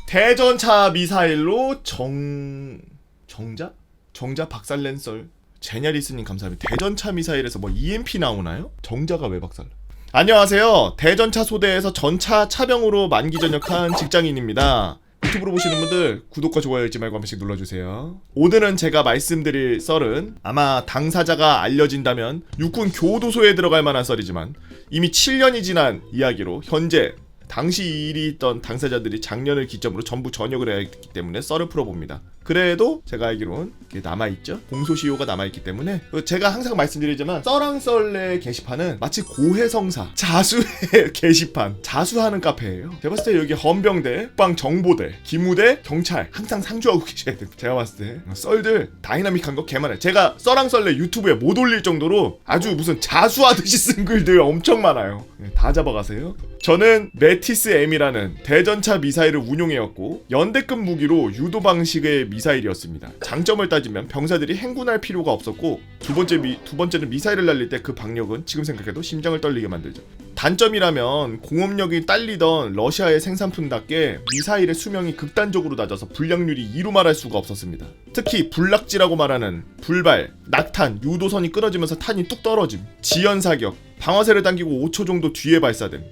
대전차 미사일로 정자 박살낸 썰. 제냐리스님 감사합니다. 대전차 미사일에서 뭐 EMP 나오나요? 정자가 왜 박살? 안녕하세요. 대전차 소대에서 전차 차병으로 만기 전역한 직장인입니다. 유튜브로 보시는 분들 구독과 좋아요 잊지 말고 한 번씩 눌러주세요. 오늘은 제가 말씀드릴 썰은 아마 당사자가 알려진다면 육군 교도소에 들어갈 만한 썰이지만 이미 7년이 지난 이야기로 현재 당시 일이 있던 당사자들이 작년을 기점으로 전부 전역을 해야 했기 때문에 썰을 풀어봅니다. 그래도 제가 알기로는 남아있죠? 공소시효가 남아있기 때문에 제가 항상 말씀드리지만 썰랑썰레 게시판은 마치 고해성사 자수의 게시판 자수하는 카페예요. 제가 봤을 때 여기 헌병대, 국방정보대, 기무대, 경찰 항상 상주하고 계셔야 돼요. 제가 봤을 때 썰들 다이나믹한 거 개많아요. 제가 썰랑썰레 유튜브에 못 올릴 정도로 아주 무슨 자수하듯이 쓴 글들 엄청 많아요. 다 잡아가세요. 저는 메티스 M이라는 대전차 미사일을 운용해왔고 연대급 무기로 유도 방식의 미사일이었습니다. 장점을 따지면 병사들이 행군할 필요가 없었고 두 번째는 미사일을 날릴 때 그 박력은 지금 생각해도 심장을 떨리게 만들죠. 단점이라면 공업력이 딸리던 러시아의 생산품답게 미사일의 수명이 극단적으로 낮아서 불량률이 이루 말할 수가 없었습니다. 특히 불락지라고 말하는 불발, 낙탄, 유도선이 끊어지면서 탄이 뚝 떨어짐, 지연사격, 방아쇠를 당기고 5초 정도 뒤에 발사됨,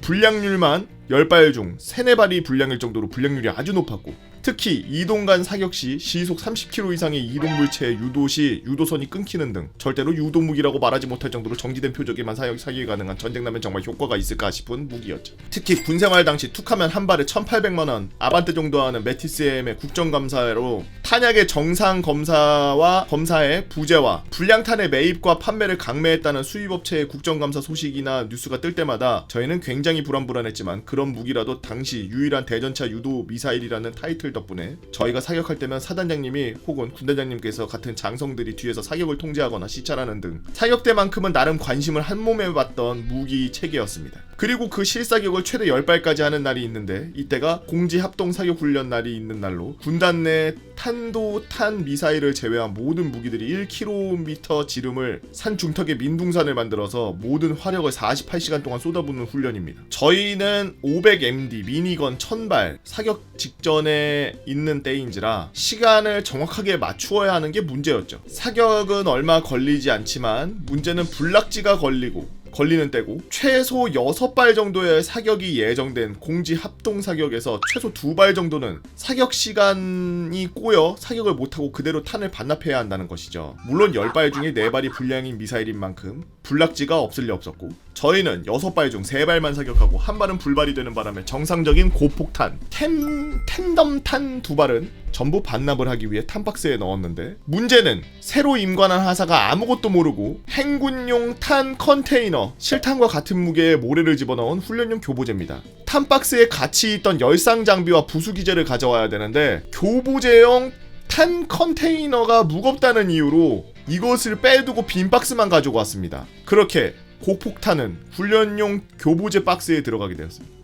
불량률만 10발 중 3-4발이 불량일 정도로 불량률이 아주 높았고 특히 이동 간 사격 시 시속 30km 이상의 이동 물체의 유도 시 유도선이 끊기는 등 절대로 유도무기라고 말하지 못할 정도로 정지된 표적에만 사격이 가능한 전쟁나면 정말 효과가 있을까 싶은 무기였죠. 특히 군생활 당시 툭하면 한 발에 1,800만원 아반떼 정도 하는 메티스M의 국정감사로 탄약의 정상 검사의 부재와 불량탄의 매입과 판매를 강매했다는 수입업체의 국정감사 소식이나 뉴스가 뜰 때마다 저희는 굉장히 불안했지만 그런 무기라도 당시 유일한 대전차 유도 미사일이라는 타이틀 덕분에 저희가 사격할 때면 사단장님이 혹은 군대장님께서 같은 장성들이 뒤에서 사격을 통제하거나 시찰하는 등 사격 때만큼은 나름 관심을 한몸에 받던 무기 체계였습니다. 그리고 그 실사격을 최대 10발까지 하는 날이 있는데 이때가 공지 합동 사격 훈련 날이 있는 날로 군단 내 탄도탄 미사일을 제외한 모든 무기들이 1km 지름을 산 중턱에 민둥산을 만들어서 모든 화력을 48시간 동안 쏟아붓는 훈련입니다. 저희는 500MD 미니건 1000발 사격 직전에 있는 때인지라 시간을 정확하게 맞추어야 하는 게 문제였죠. 사격은 얼마 걸리지 않지만 문제는 불락지가 걸리는 때고 최소 6발 정도의 사격이 예정된 공지 합동 사격에서 최소 2발 정도는 사격 시간이 꼬여 사격을 못하고 그대로 탄을 반납해야 한다는 것이죠. 물론 10발 중에 4발이 불량인 미사일인 만큼 불락지가 없을 리 없었고 저희는 6발 중 3발만 사격하고 한 발은 불발이 되는 바람에 정상적인 고폭탄 텐덤탄 2발은 전부 반납을 하기 위해 탄박스에 넣었는데 문제는 새로 임관한 하사가 아무것도 모르고 행군용 탄 컨테이너 실탄과 같은 무게의 모래를 집어넣은 훈련용 교보제입니다. 탄박스에 같이 있던 열상 장비와 부수기제를 가져와야 되는데 교보제용 탄 컨테이너가 무겁다는 이유로 이것을 빼두고 빈 박스만 가지고 왔습니다. 그렇게 고폭탄은 훈련용 교보제 박스에 들어가게 되었습니다.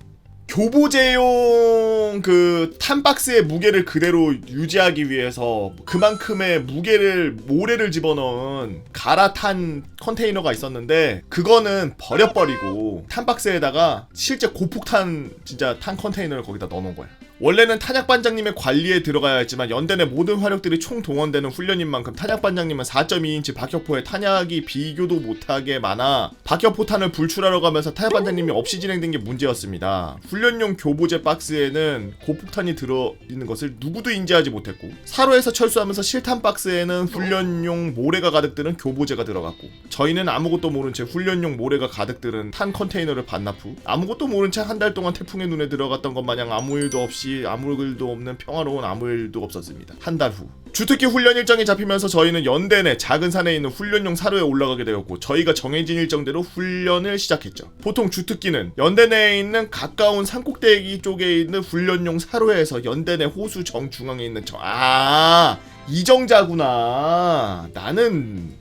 교보제용 그 탄박스의 무게를 그대로 유지하기 위해서 그만큼의 모래를 집어넣은 가라탄 컨테이너가 있었는데 그거는 버려버리고 탄박스에다가 실제 고폭탄 진짜 탄 컨테이너를 거기다 넣어놓은 거야. 원래는 탄약반장님의 관리에 들어가야 했지만 연대 내 모든 화력들이 총동원되는 훈련인 만큼 탄약반장님은 4.2인치 박격포에 탄약이 비교도 못하게 많아 박격포탄을 불출하러 가면서 탄약반장님이 없이 진행된 게 문제였습니다. 훈련용 교보제 박스에는 고폭탄이 들어있는 것을 누구도 인지하지 못했고 사로에서 철수하면서 실탄 박스에는 훈련용 모래가 가득 들은 교보제가 들어갔고 저희는 아무것도 모른 채 훈련용 모래가 가득 들은 탄 컨테이너를 반납 후 아무것도 모른 채 한 달 동안 태풍의 눈에 들어갔던 것 마냥 아무 일도 없이 아무 일도 없는 평화로운 아무 일도 없었습니다. 한 달 후 주특기 훈련 일정이 잡히면서 저희는 연대 내 작은 산에 있는 훈련용 사로에 올라가게 되었고 저희가 정해진 일정대로 훈련을 시작했죠. 보통 주특기는 연대 내에 있는 가까운 산꼭대기 쪽에 있는 훈련용 사로에서 연대 내 호수 정중앙에 있는 이정자구나. 나는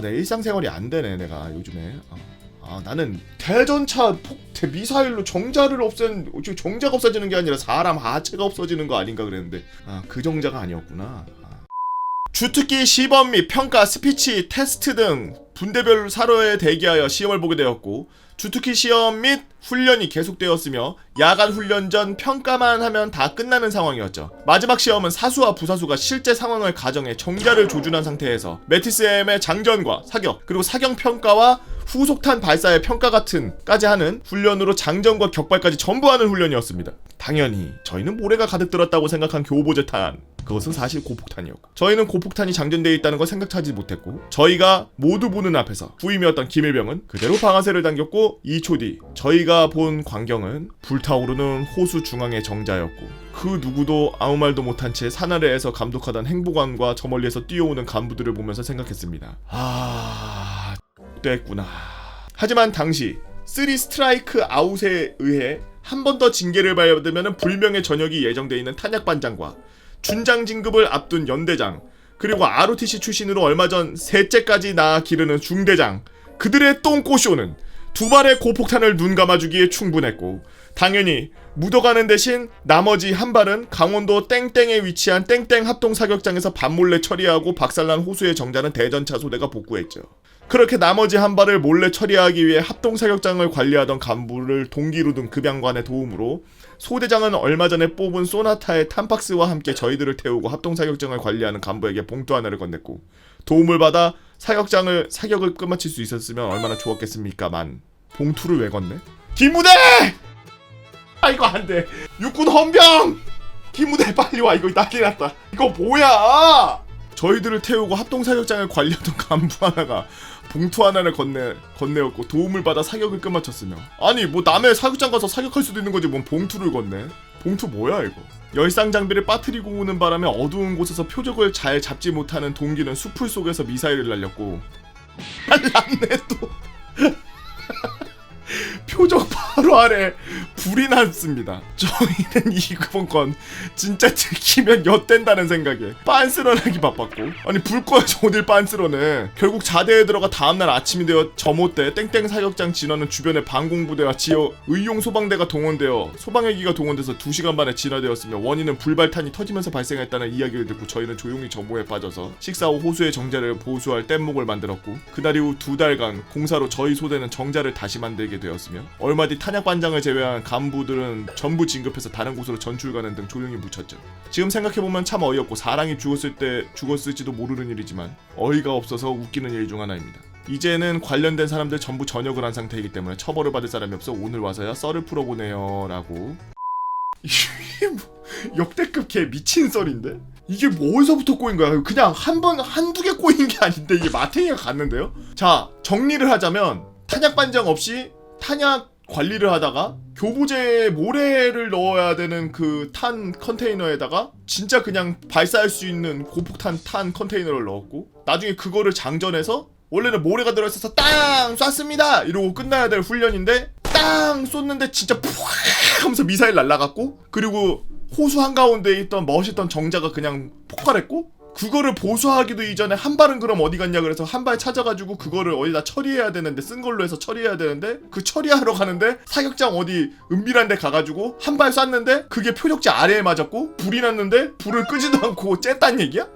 내 일상생활이 안 되네 내가 요즘에. 나는 대전차 미사일로 정자가 없어지는 게 아니라 사람 하체가 없어지는 거 아닌가 그랬는데 그 정자가 아니었구나. 주특기 시범 및 평가, 스피치, 테스트 등 분대별 사료에 대기하여 시험을 보게 되었고 주특기 시험 및 훈련이 계속되었으며 야간 훈련 전 평가만 하면 다 끝나는 상황이었죠. 마지막 시험은 사수와 부사수가 실제 상황을 가정해 정자를 조준한 상태에서 메티스M의 장전과 사격, 그리고 사격 평가와 후속탄 발사의 평가 같은까지 하는 훈련으로 장전과 격발까지 전부 하는 훈련이었습니다. 당연히 저희는 모래가 가득 들었다고 생각한 교보제탄, 그것은 사실 고폭탄이었고 저희는 고폭탄이 장전되어 있다는 걸 생각하지 못했고 저희가 모두 보는 앞에서 후임이었던 김일병은 그대로 방아쇠를 당겼고 2초 뒤 저희가 본 광경은 불타오르는 호수 중앙의 정자였고 그 누구도 아무 말도 못한 채 산 아래에서 감독하던 행보관과 저 멀리에서 뛰어오는 간부들을 보면서 생각했습니다. 됐구나. 하지만 당시 3 스트라이크 아웃에 의해 한 번 더 징계를 받으면 불명예 전역이 예정되어 있는 탄약반장과 준장 진급을 앞둔 연대장, 그리고 ROTC 출신으로 얼마 전 셋째까지 낳아 기르는 중대장, 그들의 똥꼬쇼는 두 발의 고폭탄을 눈 감아주기에 충분했고 당연히 묻어가는 대신 나머지 한 발은 강원도 땡땡에 위치한 땡땡 합동사격장에서 밤몰래 처리하고 박살난 호수의 정자는 대전차 소대가 복구했죠. 그렇게 나머지 한 발을 몰래 처리하기 위해 합동사격장을 관리하던 간부를 동기로 둔 급양관의 도움으로 소대장은 얼마 전에 뽑은 소나타의 탄박스와 함께 저희들을 태우고 합동사격장을 관리하는 간부에게 봉투 하나를 건넸고 도움을 받아 사격을 끝마칠 수 있었으면 얼마나 좋았겠습니까만 봉투를 왜 건네? 김무대! 아 이거 안돼. 육군 헌병! 김무대 빨리 와. 이거 난리 났다. 이거 뭐야? 저희들을 태우고 합동사격장을 관리하던 간부 하나가 봉투 하나를 건네었고 도움을 받아 사격을 끝마쳤으며 아니 뭐 남의 사격장 가서 사격할 수도 있는 거지 뭔 봉투를 건네. 봉투 뭐야 이거. 열상 장비를 빠뜨리고 오는 바람에 어두운 곳에서 표적을 잘 잡지 못하는 동기는 수풀 속에서 미사일을 날렸고 날랐네 또. 표적 바로 아래 불이 났습니다. 저희는 이번 건 진짜 들키면 엿된다는 생각에 빤스런하기 바빴고 아니 불 꺼야지 어딜 빤스런해. 결국 자대에 들어가 다음날 아침이 되어 점호때 땡땡 사격장 진화는 주변에 방공부대와 지역 의용 소방대가 동원되어 소방헬기가 동원돼서 2시간 만에 진화되었으며 원인은 불발탄이 터지면서 발생했다는 이야기를 듣고 저희는 조용히 점호에 빠져서 식사 후 호수의 정자를 보수할 뗏목을 만들었고 그날 이후 2달간 공사로 저희 소대는 정자를 다시 만들게 되었으며 얼마 뒤 탄약반장을 제외한 간부들은 전부 진급해서 다른 곳으로 전출 가는 등 조용히 묻혔죠. 지금 생각해보면 참 어이없고 사람이 죽었을지도 모르는 일이지만 어이가 없어서 웃기는 일 중 하나입니다. 이제는 관련된 사람들 전부 전역을 한 상태이기 때문에 처벌을 받을 사람이 없어 오늘 와서야 썰을 풀어보네요 라고. 역대급 개 미친 썰인데? 이게 뭐 어디서부터 꼬인 거야? 그냥 한두 개 꼬인 게 아닌데 이게 마탱이가 갔는데요? 자, 정리를 하자면 탄약반장 없이 탄약 관리를 하다가 교보제 모래를 넣어야 되는 그 탄 컨테이너에다가 진짜 그냥 발사할 수 있는 고폭탄 탄 컨테이너를 넣었고 나중에 그거를 장전해서 원래는 모래가 들어있어서 땅 쐈습니다 이러고 끝나야 될 훈련인데 땅 쏘는데 진짜 푸악 하면서 미사일 날라갔고 그리고 호수 한가운데에 있던 멋있던 정자가 그냥 폭발했고 그거를 보수하기도 이전에 한 발은 그럼 어디 갔냐 그래서 한 발 찾아가지고 그거를 어디다 처리해야 되는데 쓴 걸로 해서 처리해야 되는데 그 처리하러 가는데 사격장 어디 은밀한 데 가가지고 한 발 쐈는데 그게 표적지 아래에 맞았고 불이 났는데 불을 끄지도 않고 쬐딴 얘기야?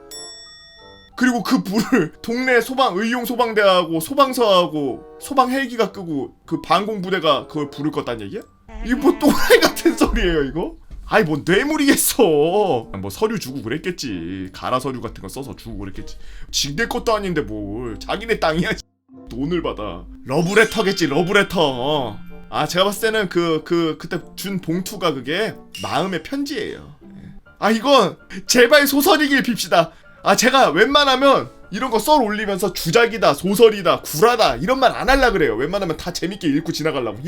그리고 그 불을 동네 의용 소방대하고 소방서하고 소방 헬기가 끄고 그 방공부대가 그걸 불을 껐단 얘기야? 이거 뭐 또라이 같은 소리예요 이거? 아이 뭐 뇌물이겠어. 뭐 서류 주고 그랬겠지. 가라 서류 같은 거 써서 주고 그랬겠지. 지네 것도 아닌데 뭘 자기네 땅이야. 돈을 받아. 러브레터겠지 러브레터. 아 제가 봤을 때는 그때 준 봉투가 그게 마음의 편지예요. 아 이건 제발 소설이길 빕시다. 아 제가 웬만하면 이런 거 썰 올리면서 주작이다 소설이다 구라다 이런 말 안 하려 그래요. 웬만하면 다 재밌게 읽고 지나가려고.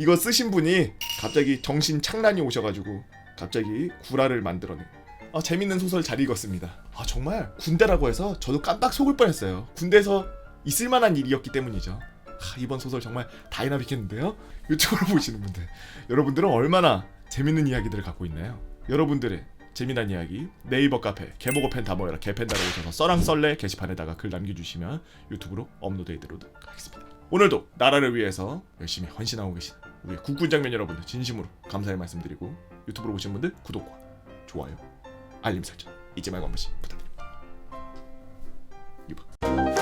이거 쓰신 분이 갑자기 정신 착란이 오셔가지고 갑자기 구라를 만들어내. 아 재밌는 소설 잘 읽었습니다. 아 정말 군대라고 해서 저도 깜빡 속을 뻔했어요. 군대에서 있을만한 일이었기 때문이죠. 이번 소설 정말 다이나믹했는데요. 유튜브로 보시는 분들 여러분들은 얼마나 재밌는 이야기들을 갖고 있나요? 여러분들의 재미난 이야기 네이버 카페 개보고 팬 다 모여라 개팬다라고 해서 써랑 썰레 게시판에다가 글 남겨주시면 유튜브로 업로드해드리도록 하겠습니다. 오늘도 나라를 위해서 열심히 헌신하고 계신 우리 국군장면 여러분들 진심으로 감사의 말씀드리고 유튜브로 보신 분들 구독과 좋아요 알림 설정 잊지 말고 한 번씩 부탁드립니다. 네.